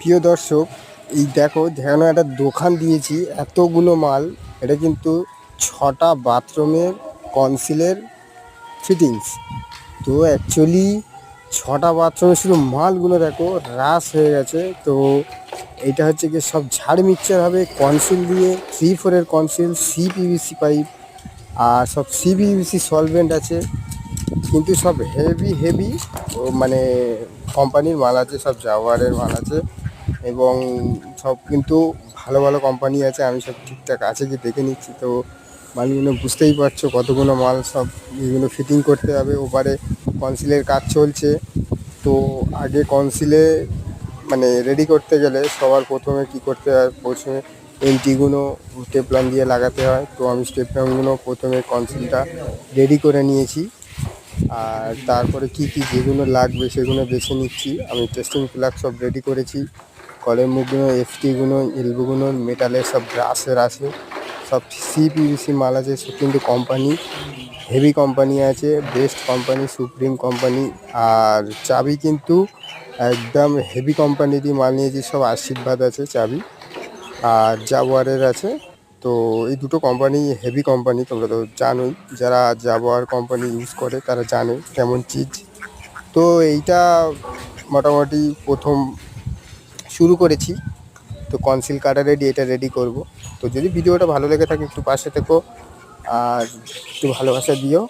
প্রিয় দর্শক, এই দেখো যেন একটা দোকান দিয়েছি এতগুলো মাল। এটা কিন্তু 6টা বাথরুমের কনসিলের ফিটিংস। তো অ্যাকচুয়ালি 6টা বাথরুমে শুধু মালগুলো দেখো রাস হয়ে গেছে। তো এইটা হচ্ছে কি সব ঝাড় মিক্সচার হবে কনসিল দিয়ে, 3/4 কনসিল, সিপিভিসি পাইপ আর সব সিপিভিসি সলভেন্ট আছে। কিন্তু সব হেভি হেভি মানে কোম্পানির মাল আছে, সব জাওয়ারের মাল আছে এবং সব কিন্তু ভালো ভালো কোম্পানি আছে। আমি সব ঠিকঠাক আছে কি দেখে নিচ্ছি। তো মালগুলো বুঝতেই পারছো কতগুলো মাল, সব এগুলো ফিটিং করতে হবে। ওপারে কনসিলের কাজ চলছে। তো আগে কনসিলে মানে রেডি করতে গেলে সবার প্রথমে কি করতে হয়, প্রথমে এলটিগুলো টেপলাম দিয়ে লাগাতে হয়। তো আমি স্টেপলামগুলো প্রথমে কনসিলটা রেডি করে নিয়েছি। আর তারপরে কি কি যেগুলো লাগবে সেগুলো বেছে নিচ্ছি। আমি টেস্টিং প্লাগ সব রেডি করেছি। কলের মুখগুলো, এফটিগুলো, এলবোগুলো, মেটালের সব ব্রাশের আছে, সব সিপিভিসি মাল আছে। সব কিন্তু কোম্পানি হেভি কোম্পানি আছে, বেস্ট কোম্পানি সুপ্রিম কোম্পানি। আর চাবি কিন্তু একদম হেভি কোম্পানিরই মাল নিয়েছি, সব আশীর্বাদ আছে চাবি আর জাগুয়ারের আছে। তো এই দুটো কোম্পানি হেভি কোম্পানি, তোমরা তো জানোই, যারা জাগুয়ার কোম্পানি ইউজ করে তারা জানে কেমন চিজ। তো এইটা মোটামুটি প্রথম শুরু করেছি। তো কনসিল কাটা রেডি, এটা রেডি করব। তো যদি ভিডিওটা ভালো লেগে থাকে একটু পাশে থেকো আর একটু ভালোবাসা দিও।